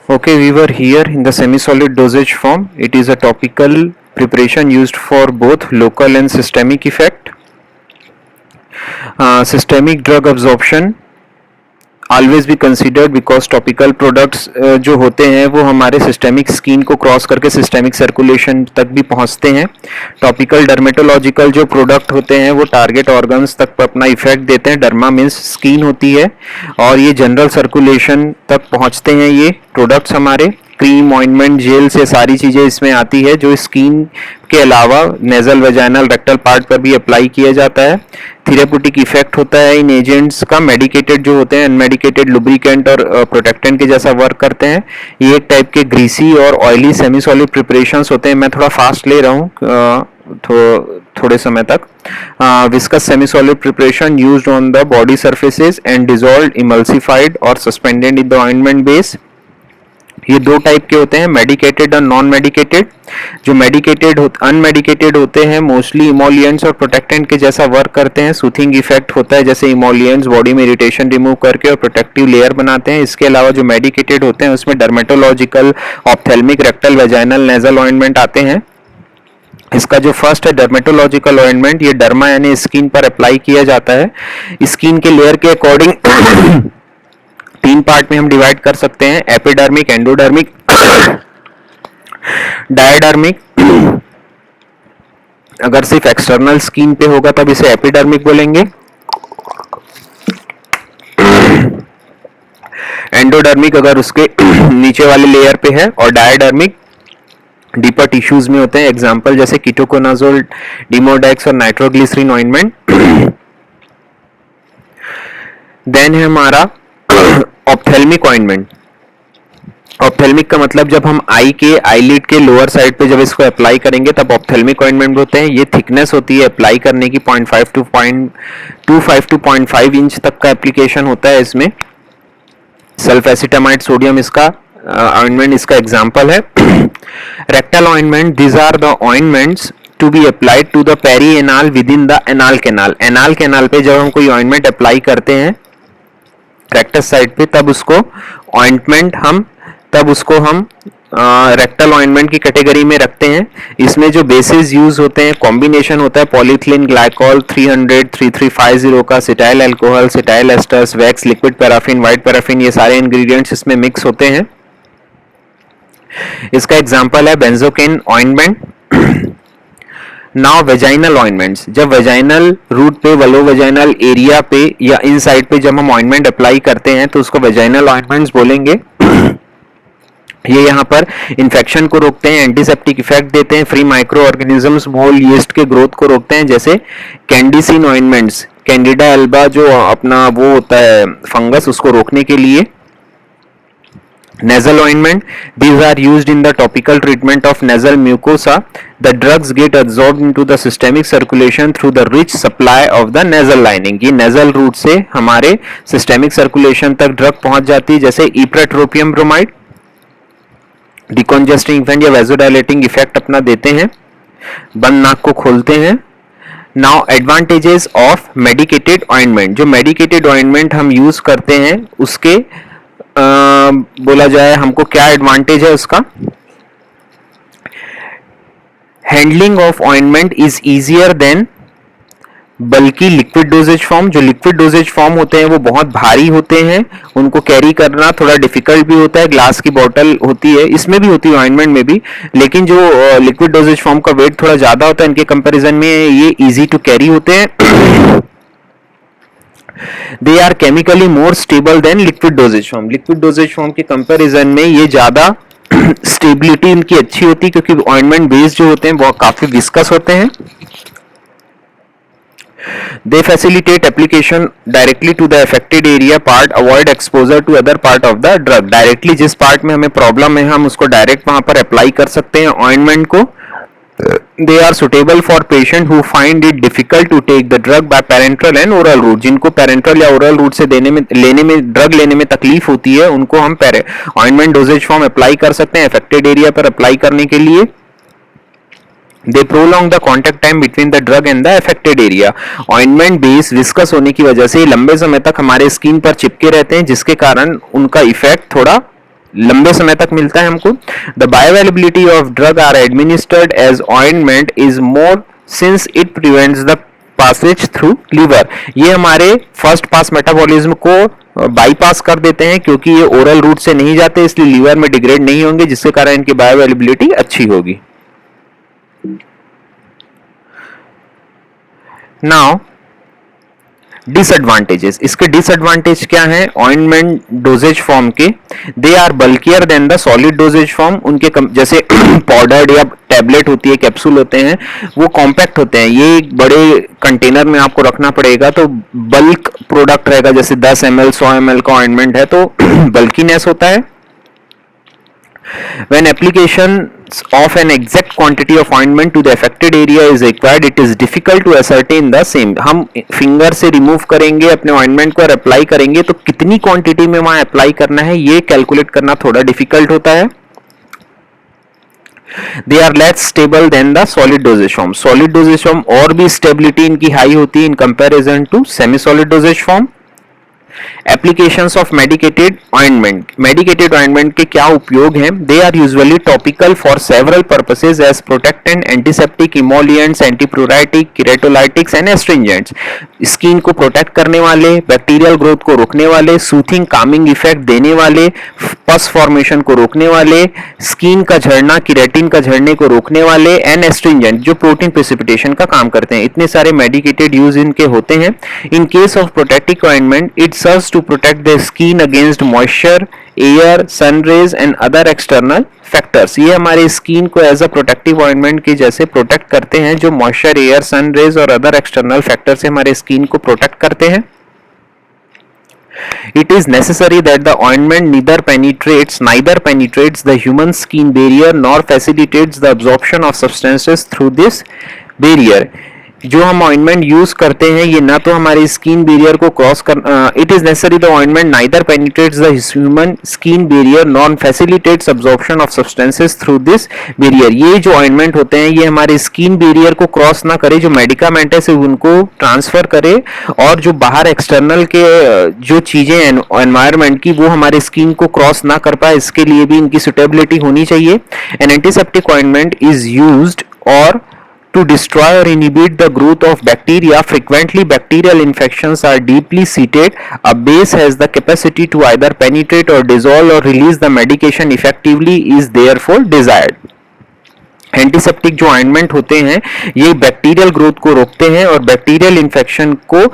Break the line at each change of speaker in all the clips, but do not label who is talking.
Okay, we were here in the semi-solid dosage form. It is a topical preparation used for both local and systemic effect. Systemic drug absorption always be considered because topical products जो होते हैं वो हमारे systemic skin को cross करके systemic circulation तक भी पहुंचते हैं. टॉपिकल डर्मेटोलॉजिकल जो प्रोडक्ट होते हैं वो टारगेट ऑर्गन्स तक अपना इफेक्ट देते हैं. डर्मा मीन्स स्किन होती है और ये जनरल सर्कुलेशन तक पहुंचते हैं. ये प्रोडक्ट्स हमारे क्रीम, ऑइंटमेंट, जेल से सारी चीज़ें इसमें आती है जो स्किन के अलावा नेजल, वेजाइनल, रेक्टल पार्ट पर भी अप्लाई किया जाता है. थेरेप्यूटिक इफेक्ट होता है इन एजेंट्स का. मेडिकेटेड जो होते हैं अनमेडिकेटेड लुब्रिकेंट और प्रोटेक्टेंट के जैसा वर्क करते हैं. ये एक टाइप के ग्रीसी और ऑयली सेमी सॉलिड प्रिपरेशंस होते हैं. मैं थोड़ा फास्ट ले रहा हूँ थोड़े समय तक. Viscous semi solid preparation used on the body surfaces and dissolved, emulsified और suspended in the ointment base. ये दो टाइप के होते हैं, मेडिकेटेड और नॉन मेडिकेटेड. जो अनमेडिकेटेड होते हैं मोस्टली इमोलियंट्स और प्रोटेक्टेंट के जैसा वर्क करते हैं. सूथिंग इफेक्ट होता है जैसे इमोलियंट्स बॉडी में इरिटेशन रिमूव करके और प्रोटेक्टिव लेयर बनाते हैं. इसके अलावा जो मेडिकेटेड होते हैं उसमें dermatological, ophthalmic, rectal, vaginal, nasal ointment आते हैं. इसका जो फर्स्ट है डर्मेटोलॉजिकल ऑइंटमेंट, ये डर्मा यानी स्किन पर अप्लाई किया जाता है. स्किन के लेयर के अकॉर्डिंग तीन पार्ट में हम डिवाइड कर सकते हैं, एपिडर्मिक, एंडोडर्मिक, डायडर्मिक. अगर सिर्फ एक्सटर्नल स्किन पे होगा तब इसे एपिडर्मिक बोलेंगे. एंडोडर्मिक अगर उसके नीचे वाले लेयर पे है, और डायडर्मिक डीपर टिश्यूज में होते हैं. एग्जांपल जैसे कीटोकोनाजोल, डिमोडेक्स और नाइट्रोग्लिसरीन ऑइंटमेंट. देन है हमारा ऑप्थेल्मिक ऑइंटमेंट. ऑप्थेल्मिक का मतलब जब हम आई के आईलिड के लोअर साइड पे जब इसको अप्लाई करेंगे तब ऑप्थेल्मिक ऑइंटमेंट होते हैं. ये थिकनेस होती है अप्लाई करने की 0.5 टू 0.25 इंच तक का एप्लीकेशन होता है इसमें. सल्फेसिटामाइड सोडियम इसका ऑइंटमेंट इसका एग्जांपल है. Rectal ointment, these are the ointments to be applied to the perianal within the anal canal. Anal canal पे जब हम कोई ऑइंटमेंट अप्लाई करते हैं रेक्टस साइड पे तब उसको हम रेक्टल ऑइंटमेंट की कैटेगरी में रखते हैं. इसमें जो बेसिस यूज होते हैं कॉम्बिनेशन होता है पॉलीथिलीन ग्लाइकॉल 300-3350 का, cetyl alcohol, cetyl asters, wax, liquid paraffin, white paraffin. ये सारे इंग्रेडिएंट्स इसमें मिक्स होते हैं. इसका एग्जांपल है benzocaine ointment. Now vaginal ointments, जब वेजाइनल रूट पे, वलो वेजाइनल एरिया पे या इन साइड पे जब हम ऑइंटमेंट अप्लाई करते हैं तो उसको वेजाइनल ऑइंटमेंट्स बोलेंगे. ये यहाँ पर इन्फेक्शन को रोकते हैं, एंटीसेप्टिक इफेक्ट देते हैं, फ्री माइक्रो ऑर्गेनिजम्स, मोल, यीस्ट के ग्रोथ को रोकते हैं. जैसे कैंडिसिन ऑइंटमेंट्स, कैंडिडा एल्बा जो अपना वो होता है फंगस, उसको रोकने के लिए. Nasal ointment, these are used in the topical treatment of nasal mucosa. The drugs get absorbed into the systemic circulation through the rich supply of the nasal lining. ये nasal route से हमारे systemic circulation तक drug पहुंच जाती है. जैसे ipratropium bromide डिकॉन्जेस्टिंग effect या वेजोडाइलेटिंग effect अपना देते हैं, बंद नाक को खोलते हैं. Now advantages of medicated ointment. जो मेडिकेटेड ऑइंटमेंट हम यूज करते हैं उसके बोला जाए हमको क्या एडवांटेज है उसका. Handling of ointment is easier than बल्कि लिक्विड डोजेज फॉर्म. जो लिक्विड डोजेज फॉर्म होते हैं वो बहुत भारी होते हैं, उनको कैरी करना थोड़ा डिफिकल्ट भी होता है. ग्लास की बोतल होती है, इसमें भी होती है ऑइंटमेंट में भी, लेकिन जो लिक्विड डोजेज फॉर्म का वेट थोड़ा ज्यादा होता है इनके कंपैरिजन में ये इजी टू कैरी होते हैं. They are chemically more stable than liquid dosage form. Liquid dosage form के कंपैरिजन में ये ज्यादा स्टेबिलिटी इनकी अच्छी होती है क्योंकि ऑइंटमेंट बेस जो होते हैं वो काफी विस्कस होते हैं. They facilitate application directly to the affected area part, avoid exposure to other part of the drug. Directly जिस पार्ट में हमें प्रॉब्लम है हम उसको डायरेक्ट वहां पर अप्लाई कर सकते हैं ऑइंटमेंट को. They are suitable for patient who find it difficult to take the drug by parenteral and oral route. जिनको parenteral या oral route से ड्रग लेने में तकलीफ होती है उनको हम ऑइंटमेंट डोजेज फॉर्म अप्लाई कर सकते हैं अफेक्टेड एरिया पर अप्लाई करने के लिए. They prolong the contact time between the drug and the affected area. Ointment base viscous होने की वजह से लंबे समय तक हमारे स्किन पर चिपके रहते हैं जिसके कारण उनका इफेक्ट थोड़ा लंबे समय तक मिलता है हमको। The bioavailability of drug are administered as ointment is more since it prevents the passage through liver. ये हमारे फर्स्ट पास मेटाबॉलिज्म को बाईपास कर देते हैं, क्योंकि ये ओरल रूट से नहीं जाते, इसलिए लीवर में डिग्रेड नहीं होंगे, जिसके कारण इनकी बायोअवेलेबिलिटी अच्छी होगी। नाउ डिसएडवांटेजेस, इसके डिसएडवांटेज क्या है ऑइंटमेंट डोजेज फॉर्म के? They are bulkier than the solid dosage form. उनके जैसे पाउडर्ड या टैबलेट होती है, कैप्सूल होते हैं, वो कॉम्पैक्ट होते हैं, ये एक बड़े कंटेनर में आपको रखना पड़ेगा, तो बल्क प्रोडक्ट रहेगा। जैसे 10 ml 100 ml का ऑइंटमेंट है तो बल्कीनेस होता है। When application of an exact quantity of ointment to the affected area is required, it is difficult to ascertain the same. हम फिंगर से रिमूव करेंगे अपने ऑइंटमेंट को और अप्लाई करेंगे, तो कितनी क्वांटिटी में वहां अप्लाई करना है ये कैलकुलेट करना थोड़ा डिफिकल्ट होता है। They are less stable than the solid dosage form. Solid dosage form और भी स्टेबिलिटी इनकी हाई होती है in comparison to semi solid dosage form. Applications of medicated ointment, medicated ointment के क्या उपयोग हैं? They are usually topical for several purposes as protectant, antiseptic, emollients, antipruritic, keratolytics and astringents. Skin को protect करने वाले, bacterial growth को रोकने वाले, सूथिंग कामिंग इफेक्ट देने वाले, पस फॉर्मेशन को रोकने वाले, स्किन का झड़ना, किरेटिन का झड़ने को रोकने वाले, एंड एस्ट्रिंजेंट जो प्रोटीन प्रेसिपिटेशन का काम करते हैं। इतने सारे मेडिकेटेड यूज इनके होते हैं। इन case of protective ointment it serves to protect the skin against moisture, air, sun rays and other external factors. ये हमारे स्किन को एज अ प्रोटेक्टिव ऑइंटमेंट के जैसे प्रोटेक्ट करते हैं, जो मॉइस्चर, एयर, सन रेज और अदर एक्सटर्नल फैक्टर से हमारे स्किन को प्रोटेक्ट करते हैं। It is necessary that the ointment neither penetrates the human skin barrier nor facilitates the absorption of substances through this barrier. जो हम ऑइंटमेंट यूज करते हैं ये ना तो हमारी स्किन बैरियर को क्रॉस कर, it is necessary the ointment neither penetrates the human skin barrier non facilitates absorption of substances through this barrier. ये जो ऑइंटमेंट होते हैं ये हमारे स्किन बैरियर को क्रॉस ना करे, जो मेडिकामेंट है उनको ट्रांसफर करे, और जो बाहर एक्सटर्नल के जो चीजें एनवायरमेंट की वो हमारे स्किन को क्रॉस ना कर पाए, इसके लिए भी इनकी सुटेबिलिटी होनी चाहिए। N antiseptic ointment is used और to destroy or inhibit the growth of bacteria. Frequently bacterial infections are deeply seated. A base has the capacity to either penetrate or dissolve or release the medication effectively is therefore desired. Antiseptic जो ointment होते हैं ये bacterial growth को रोकते हैं और bacterial infection को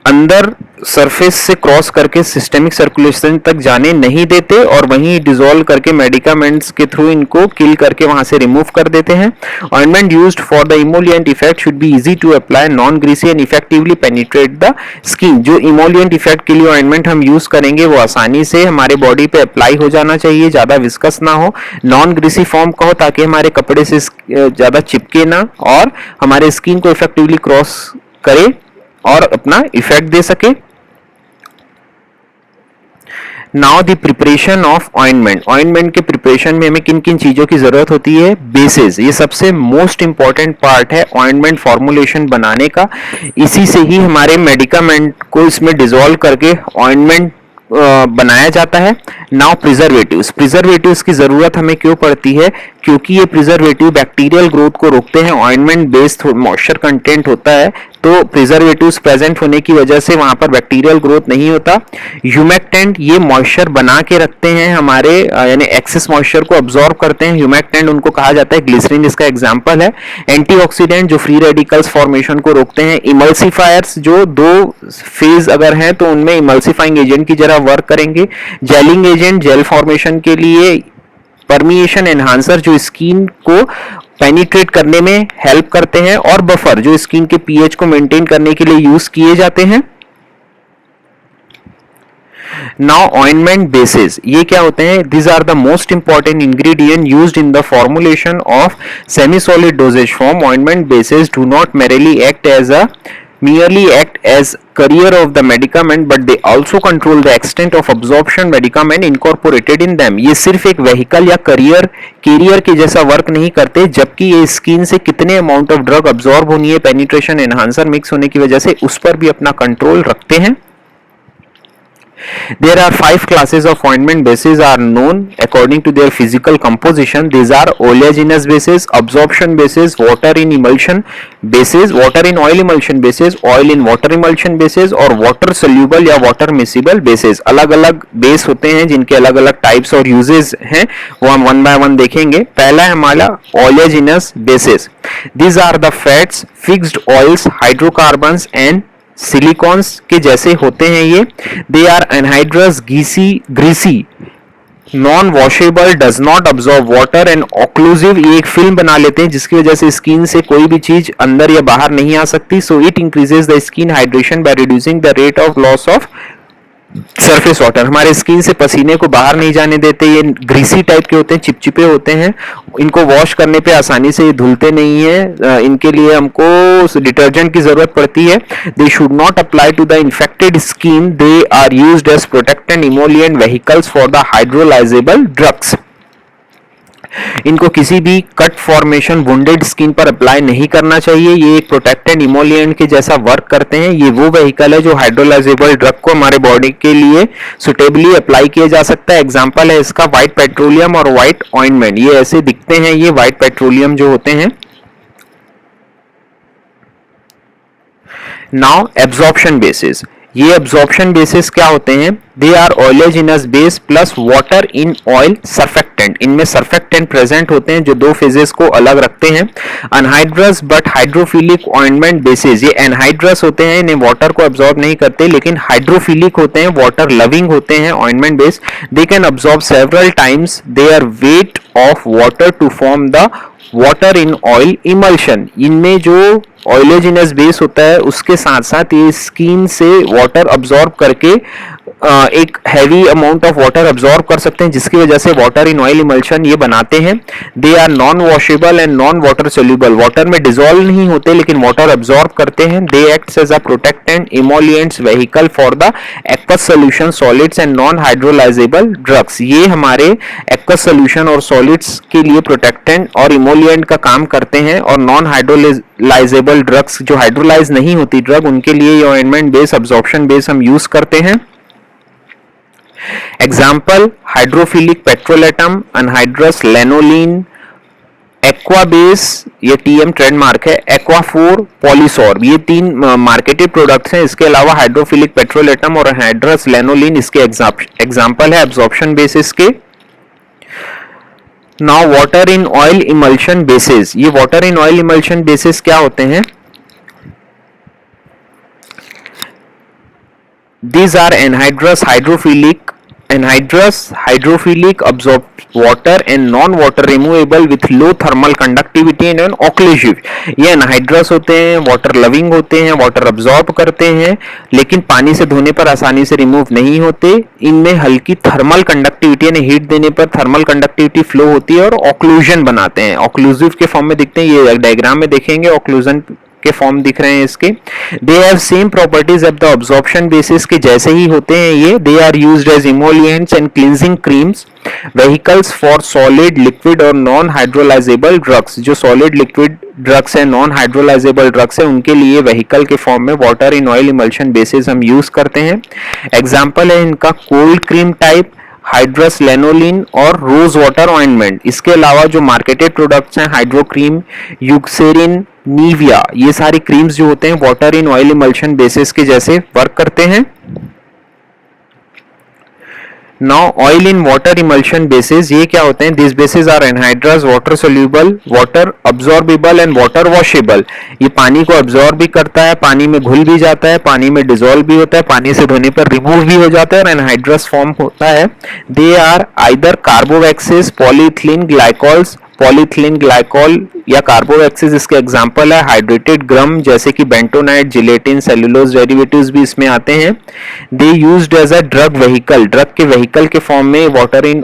अंदर सरफेस से क्रॉस करके सिस्टेमिक सर्कुलेशन तक जाने नहीं देते, और वहीं डिसॉल्व करके मेडिकामेंट्स के थ्रू इनको किल करके वहां से रिमूव कर देते हैं। Ointment used for the emollient effect should be easy to apply, non greasy and effectively penetrate the skin. जो इमोलिएंट इफेक्ट के लिए ऑइंटमेंट हम यूज करेंगे वो आसानी से हमारे बॉडी पे अप्लाई हो जाना चाहिए, ज्यादा विस्कस ना हो, नॉन ग्रीसी फॉर्म का हो, ताकि हमारे कपड़े से ज्यादा चिपके ना और हमारे स्किन को इफेक्टिवली क्रॉस करे और अपना इफेक्ट दे सके। Now the preparation of ointment, ointment के प्रिपरेशन में हमें किन किन चीजों की जरूरत होती है? बेसिस, ये सबसे मोस्ट इंपॉर्टेंट पार्ट है ऑइंटमेंट फॉर्मुलेशन बनाने का। इसी से ही हमारे मेडिकामेंट को इसमें डिसॉल्व करके ऑइंटमेंट बनाया जाता है। नाउ प्रिजर्वेटिव्स, प्रिजर्वेटिव्स की जरूरत हमें क्यों पड़ती है? क्योंकि ये प्रिजर्वेटिव बैक्टीरियल ग्रोथ को रोकते हैं। ऑइंटमेंट बेस्ड मॉइस्चर कंटेंट होता है, तो प्रिजर्वेटिव्स प्रेजेंट होने की वजह से वहां पर बैक्टीरियल ग्रोथ नहीं होता। ह्यूमेक्टेंट ये मॉइस्चर बना के रखते हैं हमारे, यानी एक्सेस मॉइस्चर को अब्सॉर्ब करते हैं। ह्यूमेक्टेंट उनको कहा जाता है, ग्लिसरीन इसका एग्जांपल है। एंटीऑक्सीडेंट जो फ्री रेडिकल्स फॉर्मेशन को रोकते हैं। इमल्सिफायर्स जो दो फेज अगर हैं तो उनमें इमल्सिफाइंग एजेंट की जगह वर्क करेंगे। जेलिंग एजेंट जेल फॉर्मेशन के लिए। परमिएशन एनहांसर जो स्किन को पेनिट्रेट करने में हेल्प करते हैं, और बफर जो स्किन के पीएच को मेंटेन करने के लिए यूज किए जाते हैं। नाउ ऑइंटमेंट बेसिस, ये क्या होते हैं? This are the most important ingredient used in the formulation of semi solid dosage form. Ointment bases do not merely act as carrier of the medicament, but they also control the extent of absorption medicament incorporated in them. ये सिर्फ एक vehicle या career के जैसा work नहीं करते, जबकि ये स्किन से कितने अमाउंट ऑफ ड्रग अब्सॉर्ब होनी है पेनिट्रेशन एनहांसर मिक्स होने की वजह से, उस पर भी अपना कंट्रोल रखते हैं। There are five classes of ointment bases are known according to their physical composition. These are oleaginous bases, absorption bases, water in emulsion bases, water in oil emulsion bases, oil in water emulsion bases और water soluble या water miscible bases. अलग अलग base होते हैं जिनके अलग अलग types और यूजेस हैं, वो हम वन बाय वन देखेंगे. पहला है हमारा oleaginous bases. These are the fats, fixed oils, hydrocarbons and silicones के जैसे होते हैं ये. They are anhydrous greasy non washable, does not absorb water and occlusive. ये एक फिल्म बना लेते हैं जिसकी वजह से स्किन से कोई भी चीज अंदर या बाहर नहीं आ सकती. So it increases the skin hydration by reducing the rate of loss of surface water. हमारे स्किन से पसीने को बाहर नहीं जाने देते. ये ग्रीसी टाइप के होते हैं, चिपचिपे होते हैं. इनको वॉश करने पे आसानी से ये धुलते नहीं है. इनके लिए हमको डिटर्जेंट की जरूरत पड़ती है. They should not apply to the infected skin. They are used as protectant emollient vehicles for the hydrolyzable drugs. इनको किसी भी कट फॉर्मेशन वुंडेड स्किन पर अप्लाई नहीं करना चाहिए. ये एक प्रोटेक्टेंट इमोलिएंट के जैसा वर्क करते हैं. ये वो व्हीकल है जो हाइड्रोलाइजेबल ड्रग को हमारे बॉडी के लिए सुटेबली अप्लाई किया जा सकता है. एग्जांपल है इसका व्हाइट पेट्रोलियम और व्हाइट ऑइंटमेंट. ये ऐसे दिखते हैं, ये व्हाइट पेट्रोलियम जो होते हैं. Now absorption bases. ये एब्जॉर्प्शन बेसिस क्या होते हैं? They are oleaginous base plus water in oil surfactant. इनमें सर्फेक्टेंट प्रेजेंट होते हैं जो दो फेजेस को अलग रखते हैं. Anhydrous but hydrophilic ointment bases. ये एनहाइड्रस होते हैं, इन्हें वाटर को अब्सॉर्ब नहीं करते, लेकिन हाइड्रोफिलिक होते हैं, वाटर लविंग होते हैं ointment base. They can absorb several times their weight of water to form the water in oil emulsion. इनमें जो ऑयलोजिनस बेस होता है उसके साथ साथ ये स्किन से वाटर अब्सॉर्ब करके एक heavy amount of water absorb कर सकते हैं, जिसकी वजह से वाटर इन ऑयल इमल्शन ये बनाते हैं. They are non washable and non water soluble. Water में डिसॉल्व नहीं होते लेकिन वाटर अब्सॉर्ब करते हैं. They acts as a protectant emollients vehicle for the aqueous solution solids and non hydrolyzable drugs. ये हमारे एक्वस सॉल्यूशन और सॉलिड्स के लिए प्रोटेक्टेंट और इमोलिएंट का काम करते हैं, और नॉन हाइड्रोलाइजेबल ड्रग्स जो हाइड्रोलाइज नहीं होती ड्रग, उनके लिए ये ऑइंटमेंट बेस, अब्सॉर्प्शन बेस हम यूज करते हैं. Example hydrophilic petrolatum, anhydrous lanolin, Aquabase, ये टीएम ट्रेडमार्क है, एक्वाफोर, पॉलीसॉर्ब. ये तीन मार्केटेड प्रोडक्ट्स हैं. इसके अलावा हाइड्रोफिलिक पेट्रोलेटम और अनहाइड्रस लेनोलिन इसके एग्जाम्पल है एब्जॉर्प्शन बेसिस के. Now water in oil emulsion bases. ये water in oil emulsion bases क्या होते हैं? These are anhydrous hydrophilic absorb water and non-water removable with low thermal conductivity and occlusive. ये anhydrous होते हैं, water loving होते हैं, water absorb करते हैं, लेकिन पानी से धोने पर आसानी से रिमूव नहीं होते. इनमें हल्की थर्मल कंडक्टिविटी यानी हीट देने पर थर्मल कंडक्टिविटी फ्लो होती है और ऑक्लूजन बनाते हैं. ऑक्लूसिव के फॉर्म में दिखते हैं. ये डायग्राम में देखेंगे ऑक्लूजन के फॉर्म दिख रहे हैं इसके. They have same properties of the absorption bases के जैसे ही होते हैं ये. They are used as emollients and cleansing creams, vehicles for solid, liquid और नॉन हाइड्रोलाइजेबल ड्रग्स. जो सॉलिड लिक्विड ड्रग्स है, नॉन हाइड्रोलाइजेबल ड्रग्स है, उनके लिए व्हीकल के फॉर्म में water in oil emulsion bases हम यूज करते हैं. एग्जाम्पल है इनका cold cream type, hydrous lanolin और रोज वाटर ऑइंटमेंट. इसके अलावा जो मार्केटेड प्रोडक्ट्स हैं हाइड्रो क्रीम, यूक्सेरिन, नीविया, ये सारी क्रीम्स जो होते हैं water in oil emulsion bases के जैसे वर्क करते हैं. Now oil in water emulsion bases ये क्या होते हैं? This bases are anhydrous, water soluble, water absorbable and water washable. ये पानी को अब्सॉर्ब भी करता है, पानी में घुल भी जाता है, पानी में डिसॉल्व भी होता है, पानी से धोने पर रिमूव भी हो जाता है और एनहाइड्रस फॉर्म होता है. They are either carbowaxes, polyethylene glycols, polyethylene glycol या कार्बोवैक्सिस इसके एग्जांपल है. हाइड्रेटेड गम जैसे कि बेंटोनाइट, जिलेटिन, सेलुलोज डेरिवेटिव्स भी इसमें आते हैं. They used as a drug vehicle. Drug के व्हीकल के फॉर्म में water in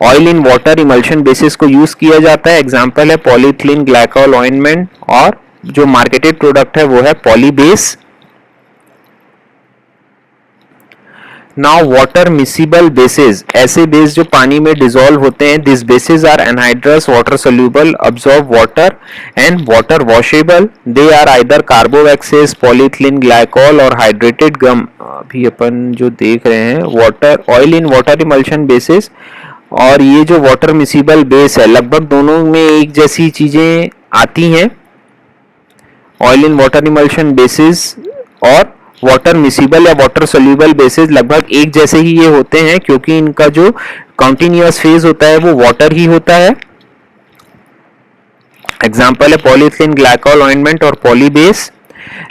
oil in water emulsion bases को यूज किया जाता है. एग्जांपल है पॉलीइथिलीन ग्लाइकॉल ऑइंटमेंट, और जो मार्केटेड प्रोडक्ट है वो है Polybase. Now water miscible bases, ऐसे बेस जो पानी में डिसॉल्व होते हैं, this bases are anhydrous, water soluble, absorb water and water washable, they are either carbowaxes, polyethylene glycol और हाइड्रेटेड गम। अभी अपन जो देख रहे हैं water oil in water emulsion bases और ये जो वाटर मिसिबल बेस है, लगभग दोनों में एक जैसी चीजें आती हैं, oil in water emulsion bases और वाटर मिसिबल या वाटर सोल्यूबल बेसिस लगभग एक जैसे ही ये होते हैं, क्योंकि इनका जो कंटिन्यूअस फेज होता है वो वाटर ही होता है। एग्जाम्पल है पॉलीथिलीन ग्लाइकॉल ऑइंटमेंट और पॉलीबेस।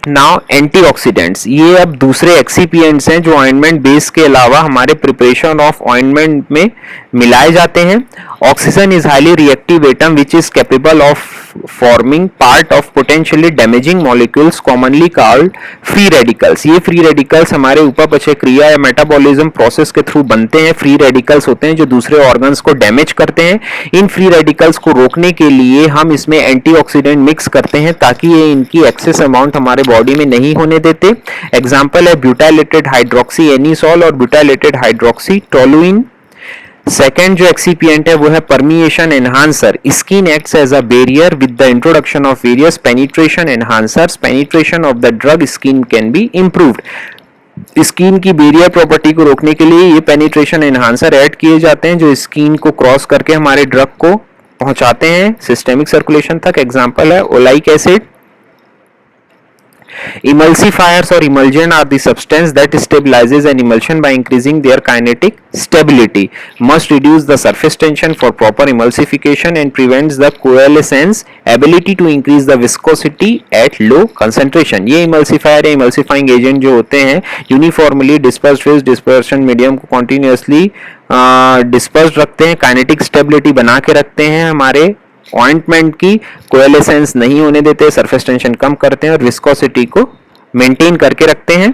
नाउ एंटीऑक्सीडेंट्स, ये अब दूसरे एक्सीपिएंट्स हैं जो ऑइंटमेंट बेस के अलावा हमारे प्रिपरेशन ऑफ ऑइंटमेंट में मिलाए जाते हैं। Oxygen is highly reactive atom which is capable of forming part of potentially damaging molecules commonly called free radicals. ये फ्री रेडिकल्स हमारे उपापचय क्रिया या मेटाबॉलिज्म प्रोसेस के थ्रू बनते हैं। फ्री रेडिकल्स होते हैं जो दूसरे ऑर्गन्स को डैमेज करते हैं। इन फ्री रेडिकल्स को रोकने के लिए हम इसमें एंटीऑक्सीडेंट मिक्स करते हैं ताकि ये इनकी एक्सेस अमाउंट हमारे बॉडी में नहीं होने देते। एग्जाम्पल है ब्यूटाइलेटेड हाइड्रोक्सी एनिसॉल और ब्यूटाइलेटेड हाइड्रोक्सी टोलुइन। सेकेंड जो एक्सीपिएंट है वो है permeation enhancer. Skin acts as a barrier with the introduction of various penetration enhancers. Penetration of the drug skin can be improved. Skin की barrier property को रोकने के लिए ये पेनिट्रेशन एनहांसर ऐड किए जाते हैं जो स्किन को क्रॉस करके हमारे ड्रग को पहुंचाते हैं सिस्टेमिक सर्कुलेशन तक। एग्जाम्पल है ओलाइक acid. Emulsifiers or emulsion are the substance that stabilizes an emulsion by increasing their kinetic stability. Must reduce the surface tension for proper emulsification and prevents the coalescence ability to increase the viscosity at low concentration. ये emulsifier या emulsifying agent जो होते हैं uniformly dispersed phase dispersion medium को continuously dispersed रखते हैं, kinetic stability बना के रखते हैं, हमारे ऑइंटमेंट की कोएलेसेंस नहीं होने देते, सरफेस टेंशन कम करते हैं और विस्कोसिटी को मेंटेन करके रखते हैं।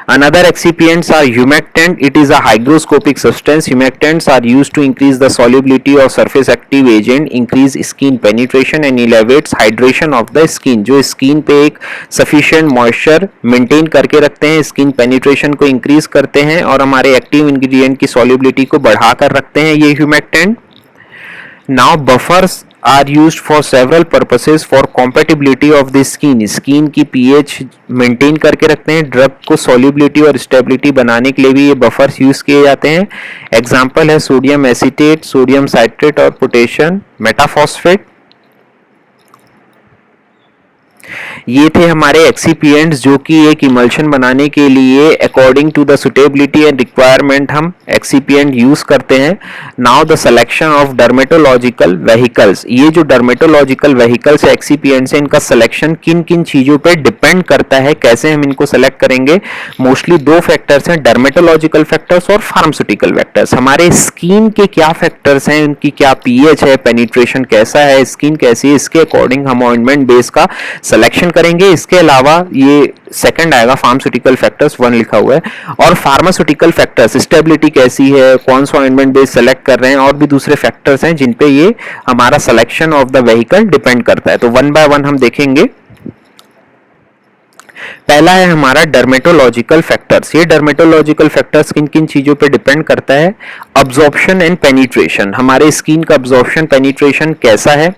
Another excipients are humectant. It is a hygroscopic substance. Humectants are used to increase the solubility of surface active agent, increase skin penetration and elevates hydration of the skin. जो skin पे एक sufficient moisture maintain करके रखते हैं, skin penetration को increase करते हैं और हमारे active ingredient की solubility को बढ़ा कर रखते हैं ये humectant. Now buffers are used for several purposes for compatibility of the skin. Skin की pH मेंटेन करके रखते हैं, ड्रग को सॉल्युबिलिटी और स्टेबिलिटी बनाने के लिए भी ये बफर्स यूज किए जाते हैं। एग्जाम्पल है सोडियम एसीटेट, सोडियम साइट्रेट और पोटेशियम मेटाफॉस्फेट। ये थे हमारे एक्सीपिएंट्स जो कि एक इमल्शन बनाने के लिए according to the suitability and requirement हम एक्सीपिएंट यूज करते हैं। Now the selection of dermatological vehicles. ये जो डर्मेटोलॉजिकल वेहिकल्स है एक्सीपिएंट्स है, इनका सिलेक्शन किन किन चीजों पे डिपेंड करता है, कैसे हम इनको सेलेक्ट करेंगे। मोस्टली दो फैक्टर्स हैं, डर्मेटोलॉजिकल फैक्टर्स और फार्मास्यूटिकल फैक्टर्स। हमारे स्किन के क्या फैक्टर्स हैं, उनकी क्या पीएच है, पेनिट्रेशन कैसा है, स्किन कैसी है, इसके अकॉर्डिंग हम ऑइंटमेंट बेस का सिलेक्शन करेंगे। इसके अलावा ये सेकंड आएगा फार्मास्यूटिकल फैक्टर्स 1 लिखा हुआ है, और फार्मास्यूटिकल फैक्टर्स स्टेबिलिटी कैसी है, कौन सा ऑइंटमेंट बेस सेलेक्ट कर रहे हैं, और भी दूसरे फैक्टर्स हैं जिन पे ये हमारा selection of the vehicle depend करता है। तो 1 बाय 1 हम देखेंगे। पहला है हमारा डर्मेटोलॉजिकल फैक्टर्स। ये डर्मेटोलॉजिकल फैक्टर्स किन किन चीजों पे डिपेंड करता है। अब्जॉर्प्शन एंड पेनिट्रेशन, हमारे स्किन का अब्जॉर्प्शन पेनिट्रेशन कैसा है,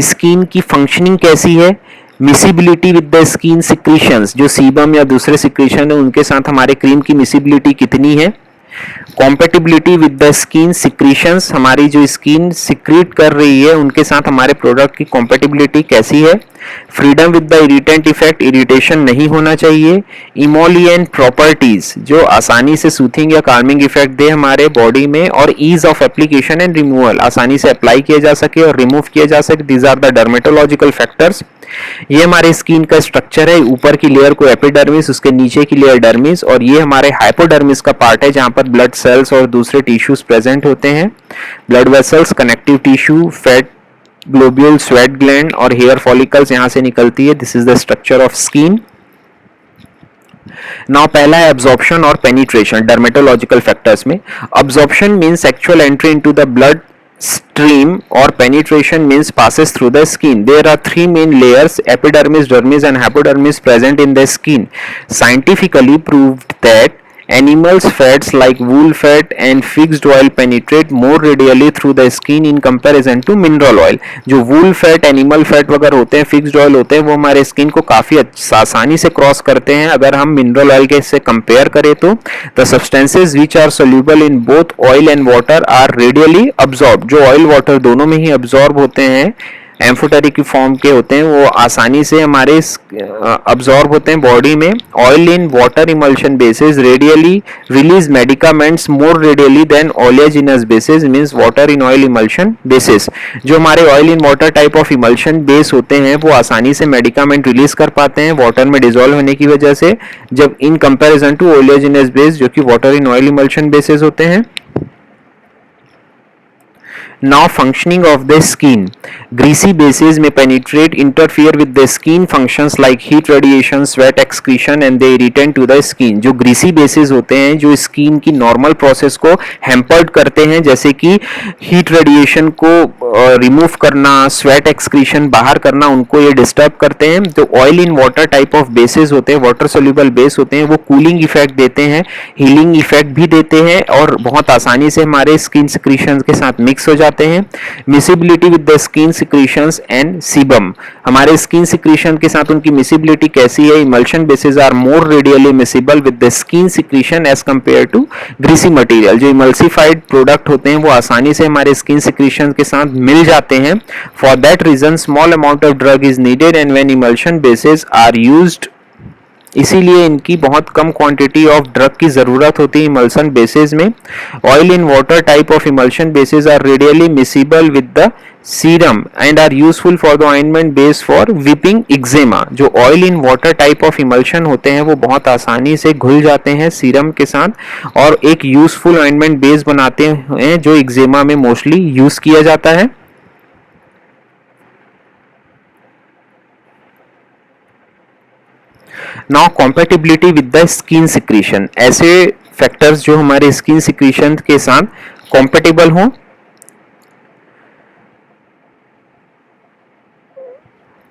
स्किन की फंक्शनिंग कैसी है, miscibility with the skin secretions, जो सीबम या दूसरे सिक्रीशन है उनके साथ हमारे क्रीम की मिसिबिलिटी कितनी है। Compatibility with the skin secretions, हमारी जो स्किन सिक्रीट कर रही है उनके साथ हमारे प्रोडक्ट की कॉम्पेटिबिलिटी कैसी है। Freedom with the irritant effect, irritation नहीं होना चाहिए। इमोलिएंट प्रॉपर्टीज, जो आसानी से सूथिंग या कार्मिंग इफेक्ट दे हमारे बॉडी में, और ease of application and removal, आसानी से अप्लाई किया जा सके और रिमूव किया जा सके। These are the dermatological factors. ये हमारे स्किन का स्ट्रक्चर है, ऊपर की लेयर को एपिडर्मिस, उसके नीचे की लेयर डर्मिस, और ये हमारे हाइपोडर्मिस का पार्ट है जहां पर ब्लड सेल्स और दूसरे टिश्यूज प्रेजेंट होते हैं। Blood vessels, connective tissue, fat globule, sweat gland और हेयर फॉलिकल्स यहां से निकलती है। This is the structure of skin. Now पहला है अब्जॉर्प्शन और पेनिट्रेशन डर्मेटोलॉजिकल फैक्टर्स में। Absorption means actual entry into the blood stream or penetration means passes through the skin. There are three main layers, epidermis, dermis and hypodermis present in the skin. Scientifically proved that animals fats like wool fat and fixed oil penetrate more radially through the skin in comparison to mineral oil. जो wool fat, animal fat वगैरह होते हैं, fixed oil होते हैं, वो हमारे skin को काफ़ी आसानी से क्रॉस करते हैं. अगर हम मिनरल ऑयल के से कंपेयर करें तो the substances which are soluble in both oil and water are radially absorbed. जो ऑयल वाटर दोनों में ही अब्जॉर्ब होते हैं, एम्फोटेरिक फॉर्म के होते हैं, वो आसानी से हमारे अब्जॉर्ब होते हैं बॉडी में. Oil in water emulsion bases readily release medicaments more readily than oleaginous bases means water in oil emulsion bases. जो हमारे oil in water type of emulsion base होते हैं वो आसानी से मेडिकामेंट रिलीज कर पाते हैं वाटर में डिजोल्व होने की वजह से, जब इन कंपैरिजन टू ओलेजिनस बेस जो कि water in oil emulsion basis होते हैं. Now functioning of the skin. Greasy bases may penetrate, interfere with the skin functions like heat radiation, sweat excretion and they irritant to the skin. जो greasy bases होते हैं जो skin की normal process को hampered करते हैं, जैसे कि heat radiation को remove करना, sweat excretion बाहर करना, उनको ये disturb करते हैं. जो oil in water type of bases होते हैं, water soluble base होते हैं, वो cooling effect देते हैं, healing effect भी देते हैं और बहुत आसानी से हमारे skin secretions के साथ mix हो जाते हैं. Miscibility with the skin secretions and sebum. हमारे स्किन सिक्रीशन के साथ उनकी मिसिबिलिटी कैसी है? Emulsion bases are more readily miscible with the skin secretion as compared to greasy material. जो इमल्सिफाइड प्रोडक्ट होते हैं वो आसानी से हमारे स्किन सिक्रीशन के साथ मिल जाते हैं. For that reason small amount of drug is needed and when emulsion bases are used, इसीलिए इनकी बहुत कम क्वांटिटी ऑफ ड्रग की जरूरत होती है इमल्शन बेसिस में. Oil in water type of emulsion bases are readily miscible with the serum and are useful for the ointment base for weeping eczema. जो oil in water type of emulsion होते हैं वो बहुत आसानी से घुल जाते हैं सीरम के साथ और एक यूजफुल ऑइंटमेंट बेस बनाते हैं जो एक्जिमा में मोस्टली यूज किया जाता है. Now compatibility with the skin secretion. ऐसे फैक्टर्स जो हमारे स्किन सिक्रीशन के साथ कॉम्पेटिबल हों.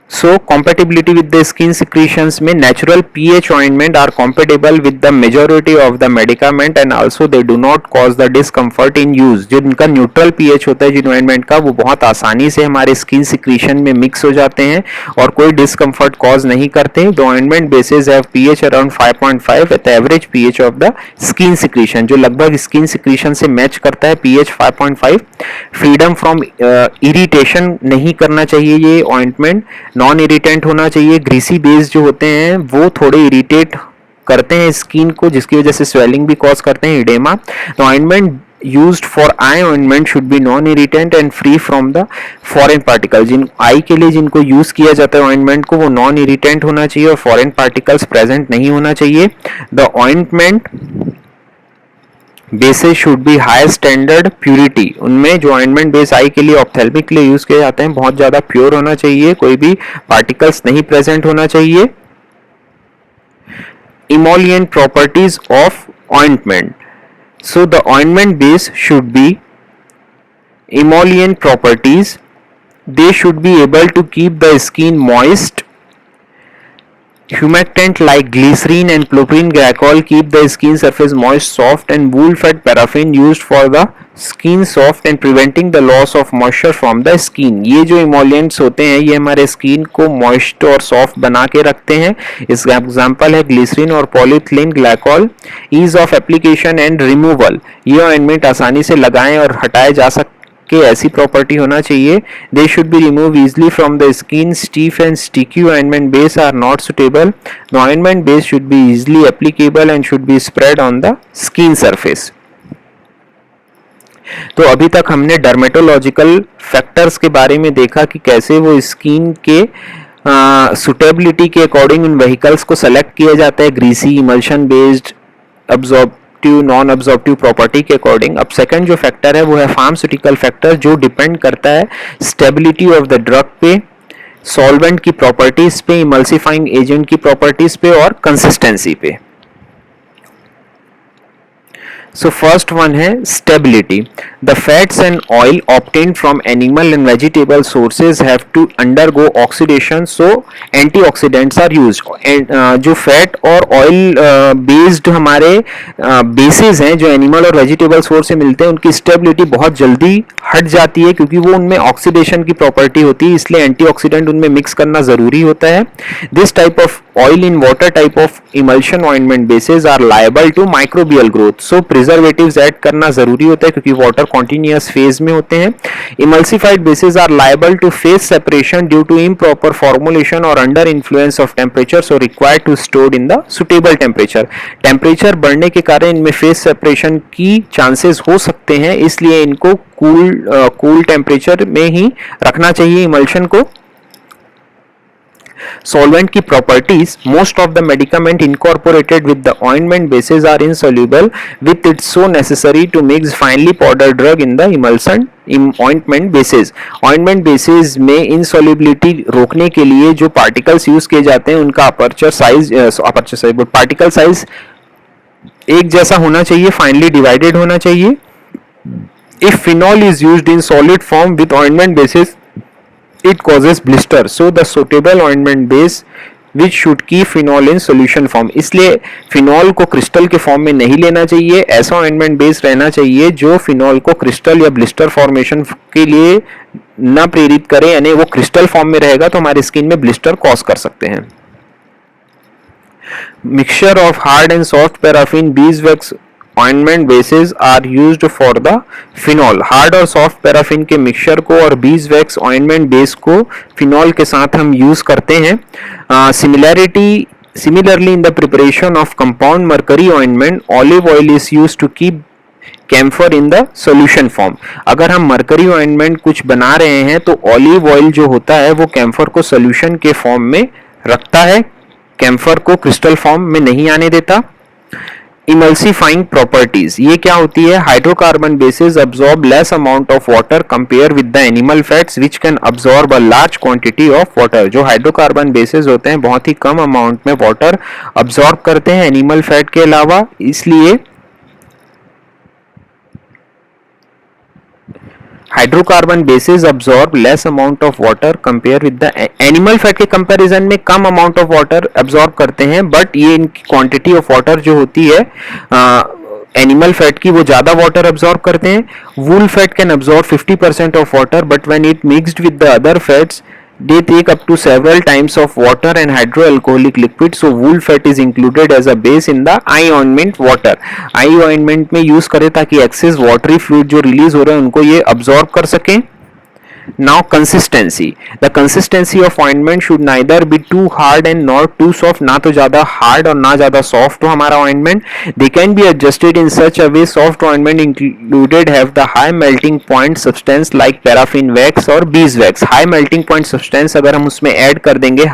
So compatibility with the skin secretions में natural pH ointment are compatible with the majority of the medicament and also they do not cause the discomfort in use. जो इनका neutral pH होता है जिन ointment का, वो बहुत आसानी से हमारे skin secretion में mix हो जाते हैं और कोई discomfort cause नहीं करते. The ointment bases have pH around 5.5 at the average pH of the skin secretion, जो लगभग skin secretion से match करता है pH 5.5. Freedom from irritation नहीं करना चाहिए ये ointment. नॉन इरिटेंट होना चाहिए. ग्रीसी बेस जो होते हैं वो थोड़े इरिटेट करते हैं स्किन को, जिसकी वजह से स्वेलिंग भी कॉज करते हैं, इडेमा. तो ointment used for eye ointment should be non irritant and free from the foreign particles. जिन आई के लिए जिनको यूज किया जाता है ऑइंटमेंट को, वो नॉन इरिटेंट होना चाहिए और फॉरेन पार्टिकल्स प्रेजेंट नहीं होना चाहिए. The ointment bases should be high standard purity. उनमें जो ऑइंटमेंट बेस आई के लिए ऑप्थेल्मिक के लिए यूज किए जाते हैं बहुत ज्यादा प्योर होना चाहिए, कोई भी पार्टिकल्स नहीं प्रेजेंट होना चाहिए. Emollient properties of ointment. So the ointment base should B emollient properties. They should be able to keep the skin moist. Humectant like glycerin and propylene glycol keep the skin surface moist, soft, and wool fat paraffin used for the skin soft and preventing the loss of moisture from the skin. ये जो emollients होते हैं ये हमारे skin को moist और soft बना के रखते हैं. इसका एग्जाम्पल है ग्लिसरीन और polythene glycol. Ease of application and removal. ये ऑइंटमेंट आसानी से लगाएं और हटाए जा सकते कि ऐसी प्रॉपर्टी होना चाहिए. They should be remove easily from the skin. Stiff and sticky ointment base are not suitable. The ointment base should be easily applicable and should be spread on the skin surface. तो अभी तक हमने dermatological factors के बारे में देखा कि कैसे वो स्किन के सुटेबिलिटी के अकॉर्डिंग इन व्हीकल्स को सेलेक्ट किया जाता है, greasy, emulsion based, absorb non absorptive property के अकॉर्डिंग. अब सेकंड जो फैक्टर है वो है फार्मास्यूटिकल फैक्टर, जो डिपेंड करता है स्टेबिलिटी ऑफ द ड्रग पे, सॉल्वेंट की प्रॉपर्टीज पे, इमल्सिफाइंग एजेंट की प्रॉपर्टीज पे और कंसिस्टेंसी पे. सो फर्स्ट वन है stability. The fats and oil obtained from animal and vegetable sources have to undergo oxidation, so antioxidants are used. जो fat और ऑयल बेस्ड हमारे बेसिस हैं जो एनिमल और वेजिटेबल सोर्स से मिलते हैं, उनकी स्टेबिलिटी बहुत जल्दी हट जाती है क्योंकि वो उनमें ऑक्सीडेशन की प्रॉपर्टी होती है, इसलिए एंटीऑक्सीडेंट उनमें मिक्स करना जरूरी होता है. This type of oil in water type of emulsion ointment bases are liable to microbial growth. So preservatives add करना जरूरी होता है क्योंकि वाटर कॉन्टिन्यूअस फेज में होते हैं. Emulsified bases are liable to phase separation due to improper formulation और under influence of temperature, so required to stored in the suitable temperature. Temperature बढ़ने के कारण इनमें फेस सेपरेशन की चांसेस हो सकते हैं, इसलिए इनको कूल टेम्परेचर में ही रखना चाहिए इमल्शन को. Solvent की properties. Most of the medicament incorporated with the ointment bases are insoluble with it, so necessary to mix finely powdered drug in the emulsion ointment bases. Ointment bases में insolubility रोकने के लिए जो particles use किए जाते हैं उनका particle size एक जैसा होना चाहिए, finely divided होना चाहिए. If phenol is used in solid form with ointment bases, it causes blister, so the suitable ointment base which should keep phenol in solution form. इसलिए फिनॉल को क्रिस्टल के form में नहीं लेना चाहिए, ऐसा ऑइंटमेंट बेस रहना चाहिए जो फिनॉल को क्रिस्टल या ब्लिस्टर फॉर्मेशन के लिए न प्रेरित करे, यानी वो क्रिस्टल फॉर्म में रहेगा तो हमारी स्किन में ब्लिस्टर कॉज कर सकते हैं. Mixture of hard and soft paraffin beeswax ointment bases are used for the phenol. Hard और सॉफ्ट पैराफिन के मिक्सचर को और बीजवैक्स ऑइंटमेंट बेस को फिनॉल के साथ हम यूज करते हैं. Similarly, in the preparation of compound mercury ointment, olive oil is used to keep camphor in the solution form. अगर हम मरकरी ऑइंटमेंट कुछ बना रहे हैं तो ऑलिव ऑयल जो होता है वो कैम्फर को सोल्यूशन के फॉर्म में रखता है, कैम्फर को क्रिस्टल फॉर्म में नहीं आने देता. इमल्सिफाइंग प्रॉपर्टीज, ये क्या होती है? Hydrocarbon basis absorb less amount of water compare with the animal fats which can absorb a large quantity of water. जो हाइड्रोकार्बन बेसिस होते हैं बहुत ही कम अमाउंट में वाटर अब्सॉर्ब करते हैं एनिमल फैट के अलावा, इसलिए hydrocarbon basis absorb less amount of water compare with the animal fat के कंपैरिजन में कम अमाउंट ऑफ वाटर अब्सॉर्ब करते हैं, बट ये इनकी क्वांटिटी ऑफ वाटर जो होती है एनिमल फैट की वो ज्यादा वाटर अब्सॉर्ब करते हैं. Wool fat can absorb 50% of water, but when it mixed with the other fats they take up to several times of water and hydroalcoholic liquid, so wool fat is included as a base in the eye ointment water. eye ointment में use करें ताकि excess watery fluid जो release हो रहे हैं उनको ये absorb कर सकें. Now consistency. The consistency of ointment should neither be too hard and nor too soft. ना तो ज्यादा hard और ना ज्यादा soft हो हमारा ointment. They can be adjusted in such a way soft ointment included have the high melting point substance like paraffin wax और beeswax. High melting point substance अगर हम उसमें add कर देंगे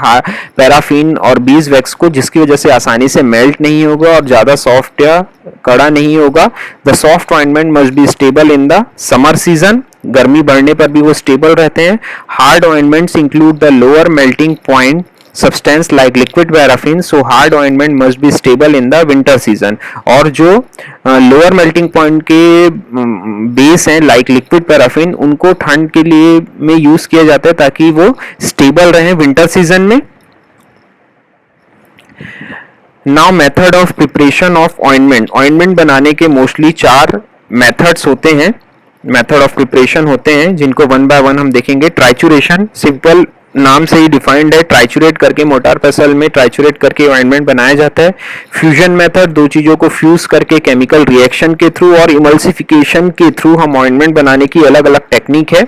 paraffin और beeswax को, जिसकी वजह से आसानी से melt नहीं होगा और ज्यादा soft या कड़ा नहीं होगा. The soft ointment must be stable in the summer season. गर्मी बढ़ने पर भी वो स्टेबल रहते हैं. Hard ointments include the lower melting point substance like liquid paraffin, so hard ointment must be stable in the winter season. और जो lower melting point के बेस हैं लाइक लिक्विड पैराफिन, उनको ठंड के लिए में यूज किया जाता है ताकि वो स्टेबल रहे विंटर सीजन में. Now method of preparation of ointment. Ointment बनाने के मोस्टली 4 मेथड्स होते हैं, मेथड ऑफ प्रिपरेशन होते हैं, जिनको वन बाय वन हम देखेंगे. ट्राइचुरेशन, सिंपल नाम से ही डिफाइंड है, ट्राइचुरेट करके मोटार पेसल में ट्राइचुरेट करके ऑइंटमेंट बनाया जाता है. फ्यूजन मेथड, 2 चीजों को फ्यूज करके केमिकल रिएक्शन के थ्रू और इमल्सिफिकेशन के थ्रू हम ऑइंटमेंट बनाने की अलग अलग टेक्निक है.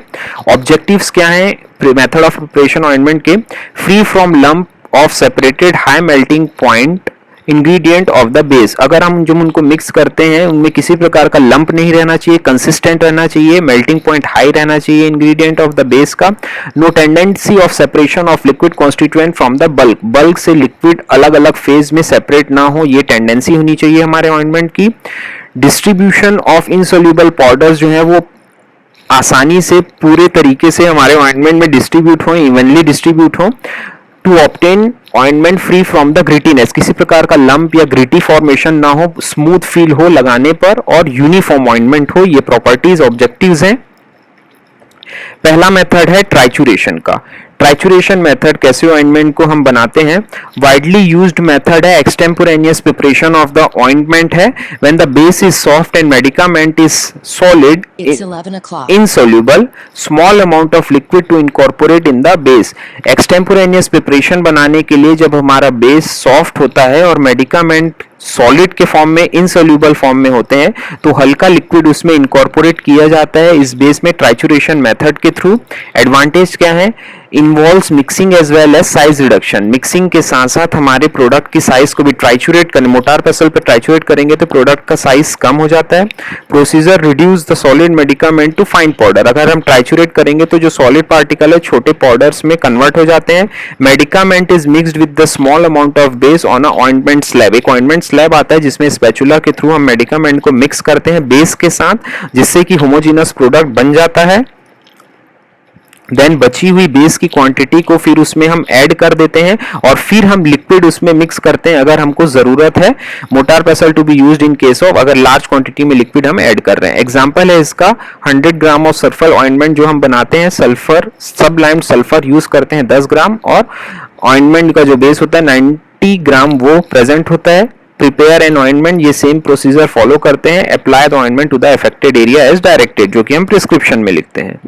ऑब्जेक्टिव्स क्या है मेथड ऑफ प्रिपरेशन ऑइंटमेंट के? Free from lump of separated high melting point ingredient of the base. अगर हम जो उनको मिक्स करते हैं उनमें किसी प्रकार का लंप नहीं रहना चाहिए, कंसिस्टेंट रहना चाहिए, मेल्टिंग पॉइंट हाई रहना चाहिए इंग्रेडिएंट ऑफ द बेस का. No tendency of separation of liquid constituent from the bulk. Bulk से लिक्विड अलग अलग फेज में सेपरेट ना हो, ये टेंडेंसी होनी चाहिए हमारे ऑइंटमेंट की. डिस्ट्रीब्यूशन ऑफ इनसोल्यूबल पाउडर्स जो है वो आसानी से पूरे तरीके से हमारे ऑइंटमेंट में डिस्ट्रीब्यूट हो, इवनली डिस्ट्रीब्यूट हो. To obtain ointment free from the grittiness, किसी प्रकार का लंप या ग्रिटी फॉर्मेशन ना हो, स्मूथ फील हो लगाने पर और यूनिफॉर्म ऑइंटमेंट हो, ये प्रॉपर्टीज ऑब्जेक्टिव्स हैं। पहला मेथड है ट्राइचुरेशन का। ट्राइचुरेशन मेथड कैसे ऑइंटमेंट को हम बनाते हैं, वाइडली यूज्ड मेथड है, एक्सटेम्पोरेनियस प्रिपरेशन ऑफ द ऑइंटमेंट है। When the base is soft and medicament is solid insoluble, small amount of liquid to incorporate in the base। Extemporaneous preparation बनाने के लिए जब हमारा बेस सॉफ्ट होता है और मेडिकामेंट सॉलिड के फॉर्म में, इनसोल्यूबल फॉर्म में होते हैं, तो हल्का लिक्विड उसमें इनकॉर्पोरेट किया जाता है इस बेस में ट्राइचुरेशन मेथड के थ्रू। एडवांटेज क्या है, involves mixing as well as size reduction. Mixing के साथ साथ हमारे प्रोडक्ट की साइज को भी ट्राइचुरेट करने, मोटार पेसल पे ट्राइचुरेट करेंगे तो प्रोडक्ट का साइज कम हो जाता है। Procedure reduce the solid medicament to fine powder. अगर हम ट्राइचुरेट करेंगे तो जो सॉलिड पार्टिकल है छोटे पाउडर्स में कन्वर्ट हो जाते हैं। Medicament is mixed with the small amount of base on a ointment slab. एक ऑइंटमेंट स्लैब आता है जिसमें स्पैचुला के थ्रू हम मेडिकामेंट को मिक्स करते हैं बेस के साथ, जिससे कि होमोजेनस प्रोडक्ट बन जाता है। देन बची हुई बेस की क्वांटिटी को फिर उसमें हम ऐड कर देते हैं और फिर हम लिक्विड उसमें मिक्स करते हैं अगर हमको जरूरत है। Mortar pestle to be used in case of अगर लार्ज क्वांटिटी में लिक्विड हम ऐड कर रहे हैं। एग्जांपल है इसका 100 ग्राम ऑफ सल्फर ऑइंटमेंट जो हम बनाते हैं, सल्फर सबलाइम्ड सल्फर यूज करते हैं 10 ग्राम और ऑइंटमेंट का जो बेस होता है 90 ग्राम वो प्रेजेंट होता है। प्रिपेयर एन ऑइंटमेंट, ये सेम प्रोसीजर फॉलो करते हैं। Apply the ointment to the affected area as directed, जो कि हम प्रिस्क्रिप्शन में लिखते हैं।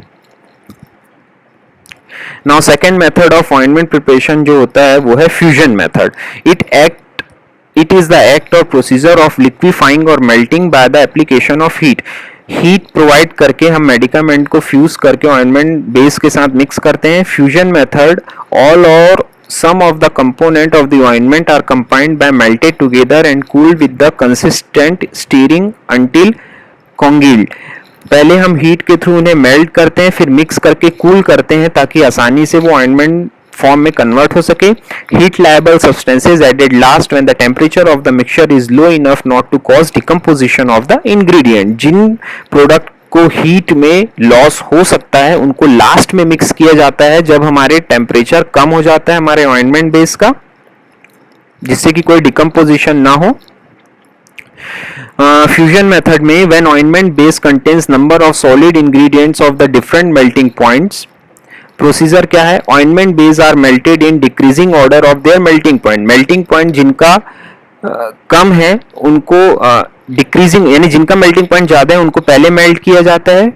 Now second method of ointment preparation जो होता है वो है fusion method। It is the act or procedure of liquefying or melting by the application of heat। Heat provide करके हम मेडिकामेंट को फ्यूज करके ऑइंटमेंट बेस के साथ मिक्स करते हैं। फ्यूजन मेथड, ऑल और some of the component of the ointment are combined by melted together and cooled with the consistent stirring until congealed। पहले हम हीट के थ्रू उन्हें मेल्ट करते हैं, फिर मिक्स करके कूल करते हैं ताकि आसानी से वो ऑइंटमेंट फॉर्म में कन्वर्ट हो सके। Heat labile substances added last when the temperature of the mixture is low enough not to cause decomposition of the ingredient. जिन प्रोडक्ट को हीट में लॉस हो सकता है उनको लास्ट में मिक्स किया जाता है जब हमारे टेम्परेचर कम हो जाता है हमारे ऑइंटमेंट बेस का, जिससे कि कोई डिकम्पोजिशन ना हो। फ्यूजन मेथड में when ointment base contains number of solid ingredients of the different melting points. Procedure क्या है, ointment base are melted in decreasing order of their melting point. Melting point जिनका कम है उनको डिक्रीजिंग, यानी जिनका मेल्टिंग पॉइंट ज्यादा है उनको पहले मेल्ट किया जाता है।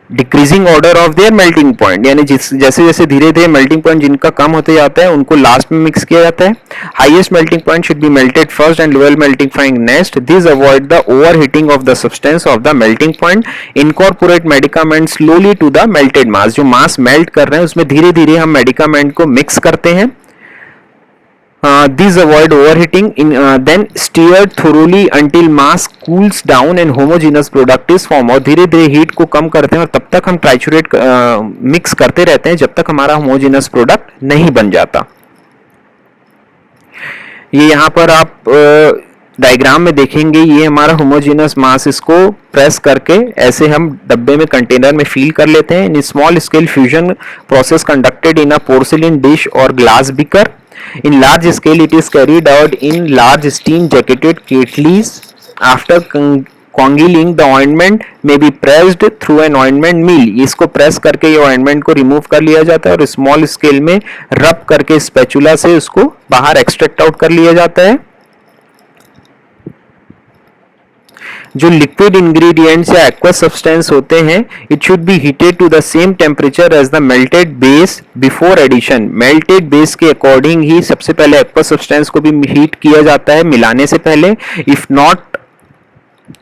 Decreasing order of their melting point, यानी जैसे जैसे धीरे धीरे मेल्टिंग पॉइंट जिनका कम होते जाता है उनको लास्ट में मिक्स किया जाता है। Highest melting point should be melted first and lower melting point next. This avoid the overheating of the substance of the melting point. Incorporate medicament slowly to the melted mass. जो mass melt कर रहे हैं उसमें धीरे धीरे हम medicament को mix करते हैं। These avoid overheating then stirred thoroughly until mass cools down and homogeneous product is formed। और धीरे धीरे हीट को कम करते हैं और तब तक हम ट्राइचुरेट मिक्स करते रहते हैं जब तक हमारा होमोजेनस प्रोडक्ट नहीं बन जाता। ये यहाँ पर आप डायग्राम में देखेंगे, ये हमारा होमोजेनस मास, इसको प्रेस करके ऐसे हम डब्बे में कंटेनर में फील कर लेते हैं। In small scale fusion process conducted in a porcelain dish और glass beaker. In large scale, it is carried out in large steam-jacketed kettles. After congealing, the ointment may be pressed through an ointment mill। इसको press करके ये ointment को remove कर लिया जाता है और स्मॉल स्केल में रब करके स्पैचुला से उसको बाहर एक्सट्रैक्ट आउट कर लिया जाता है। जो लिक्विड इंग्रेडिएंट्स या एक्वा सब्सटेंस होते हैं, it should be heated to the same temperature as the melted base before addition. Melted base के अकॉर्डिंग ही सबसे पहले एक्वा सब्सटेंस को भी हीट किया जाता है मिलाने से पहले। इफ नॉट,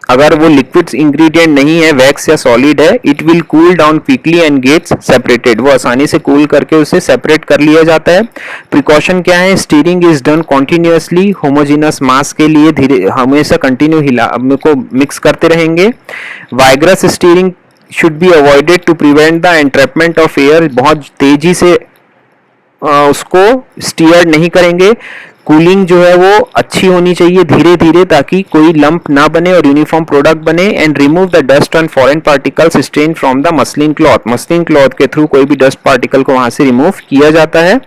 अगर वो लिक्विड इंग्रेडिएंट नहीं है, वैक्स या सॉलिड है, it will cool down quickly and gets separated. वो आसानी से कूल करके उसे सेपरेट कर लिया जाता है। प्रिकॉशन क्या है, stirring is done continuously. Homogenous mass के लिए धीरे हमेशा कंटिन्यू को मिक्स करते रहेंगे। Vigorous stirring should be avoided to prevent the entrapment of air. बहुत तेजी से उसको स्टीयर नहीं करेंगे। कूलिंग जो है वो अच्छी होनी चाहिए धीरे धीरे, ताकि कोई लंप ना बने और यूनिफॉर्म प्रोडक्ट बने। And remove the dust and foreign particles stain from the muslin cloth. Muslin cloth के थ्रू कोई भी डस्ट पार्टिकल को वहां से रिमूव किया जाता है।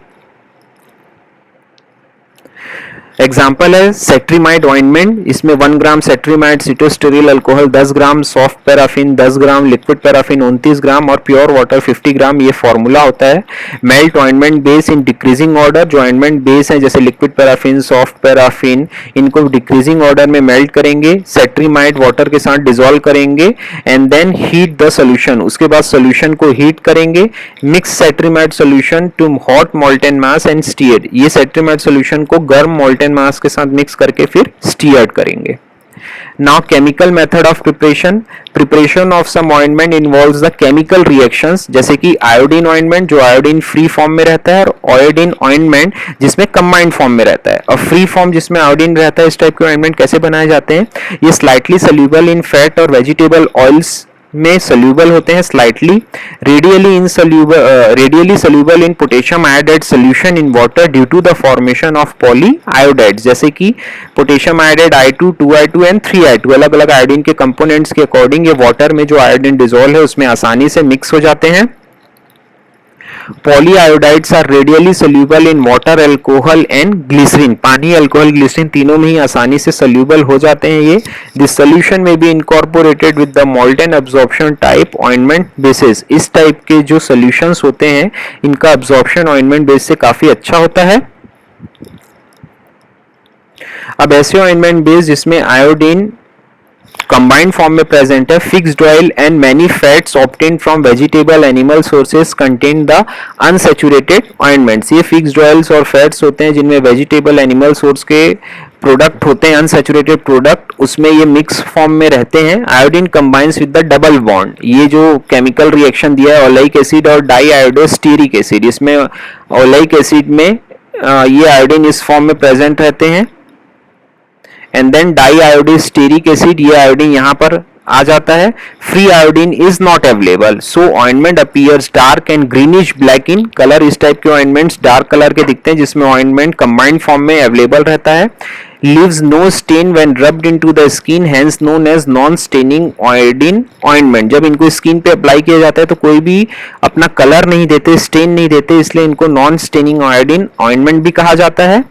एग्जाम्पल है सेट्रीमाइड ऑइंटमेंट, इसमें 1 gram cetrimide cetostearyl alcohol 10 gram, soft paraffin 10 gram, liquid paraffin 29 gram और प्योर वाटर 50 ग्राम, ये फॉर्मूला होता है। Melt ointment base in decreasing order, जो ऑइंटमेंट बेस है जैसे लिक्विड पैराफिन, सॉफ्ट पैराफिन, इनको डिक्रीजिंग ऑर्डर में मेल्ट करेंगे, सेट्रीमाइड वाटर के साथ डिसॉल्व करेंगे and then heat the solution, उसके बाद सोल्यूशन को हीट करेंगे। Mix cetrimide solution to hot molten mass and steered, ये सेट्रीमाइड सोल्यूशन को गर्म मोल्टेन मास के साथ मिक्स करके फिर स्टीयर्ड करेंगे। Now chemical method of preparation of some ointment involves the chemical reactions, जैसे कि आयोडीन ऑइंटमेंट जो आयोडीन फ्री फॉर्म में रहता है, और आयोडीन ऑइंटमेंट जिसमें कंबाइंड फॉर्म में रहता है। और फ्री फॉर्म जिसमें आयोडीन रहता है, इस टाइप के ऑइंटमेंट कैसे बनाए जाते हैं, ये स्लाइटली सोल्यूबल इन फैट और वेजिटेबल ऑयल्स में सोल्यूबल होते हैं, slightly readily soluble in potassium iodide solution in water due to the formation of poly iodide, जैसे कि potassium iodide I2, 2I2 and 3I2 अलग अलग आयोडीन के कंपोनेंट्स के अकॉर्डिंग ये वाटर में जो आयोडीन डिसॉल्व है उसमें आसानी से मिक्स हो जाते हैं। Polyiodides are readily soluble in water, alcohol and glycerin, पानी, अल्कोहल, ग्लिसरीन तीनों में ही आसानी से सोल्यूबल हो जाते हैं ये। दिस सोल्यूशन में be incorporated with the molten absorption type ointment basis, इस टाइप के जो सोल्यूशंस होते हैं इनका अब्जॉर्प्शन ऑइंटमेंट बेस से काफी अच्छा होता है। अब ऐसे ऑइंटमेंट बेस जिसमें आयोडीन कंबाइंड फॉर्म में प्रेजेंट है, fixed oil and many fats obtained from vegetable animal sources contain the unsaturated ointments, ये फिक्स्ड ऑयल्स और फैट्स होते हैं जिनमें वेजिटेबल एनिमल सोर्स के प्रोडक्ट होते हैं, अनसैचुरेटेड प्रोडक्ट, उसमें ये मिक्स फॉर्म में रहते हैं। Iodine combines with the double bond, ये जो केमिकल रिएक्शन दिया है ओलेइक एसिड और डाई आयोडोस्टेरिक एसिड, इसमें ओलेइक एसिड में ये आयोडीन इस फॉर्म में प्रेजेंट रहते हैं एंड देन डाई आयोडोस्टेरिक एसिड, ये आयोडीन यहां पर आ जाता है। Free iodine is not available, so ointment appears dark and greenish black in colour, इस टाइप के ऑइंटमेंट्स डार्क कलर के दिखते हैं जिसमें ऑइंटमेंट कंबाइंड फॉर्म में अवेलेबल रहता है। Leaves no stain when rubbed into the skin, hence known as non staining iodine ointment, जब इनको स्किन पे अप्लाई किया जाता है तो कोई भी अपना कलर नहीं देते, स्टेन नहीं देते, इसलिए इनको नॉन स्टेनिंग आयोडीन ऑइंटमेंट भी कहा जाता है।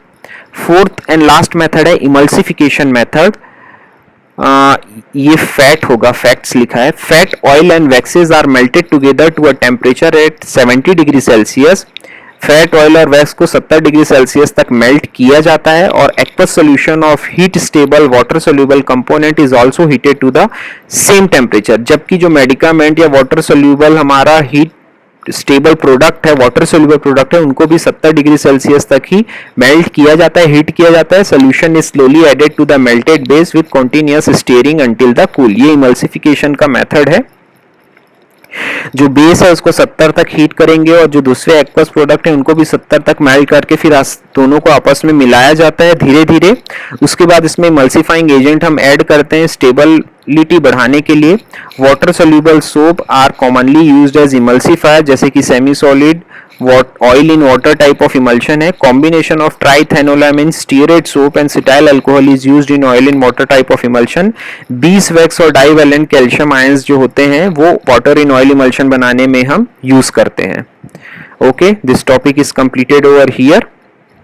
फोर्थ एंड लास्ट मेथड है इमल्सिफिकेशन मेथड, ये फैट होगा, फैक्ट्स लिखा है। Fat, oil and waxes are melted together to a temperature at 70 degree Celsius, fat, oil और वैक्स को 70 डिग्री सेल्सियस तक मेल्ट किया जाता है और aqueous solution of heat stable water soluble component is also heated to the same temperature, जबकि जो medicament या वाटर सोल्यूबल हमारा हीट स्टेबल प्रोडक्ट है, वाटर सोल्यूबल प्रोडक्ट है, उनको भी 70 डिग्री सेल्सियस तक ही मेल्ट किया जाता है, हीट किया जाता है। Solution is slowly added to the melted base with continuous stirring until the cool, ये इमल्सिफिकेशन का मेथड है। जो बेस है उसको 70 तक हीट करेंगे और जो दूसरे एक्वस प्रोडक्ट है उनको भी 70 तक मेल्ट करके फिर दोनों को आपस में मिलाया जाता है धीरे धीरे। उसके बाद इसमें इमल्सिफाइंग एजेंट हम ऐड करते हैं स्टेबिलिटी बढ़ाने के लिए। Water soluble soap are commonly used as emulsifier, जैसे कि semi solid oil in water type of emulsion है। Combination of triethanolamine, stearate soap and cetyl alcohol is used in oil in water type of emulsion. Beeswax और divalent calcium ions जो होते हैं वो water in oil emulsion बनाने में हम use करते हैं। Okay, this topic is completed over here.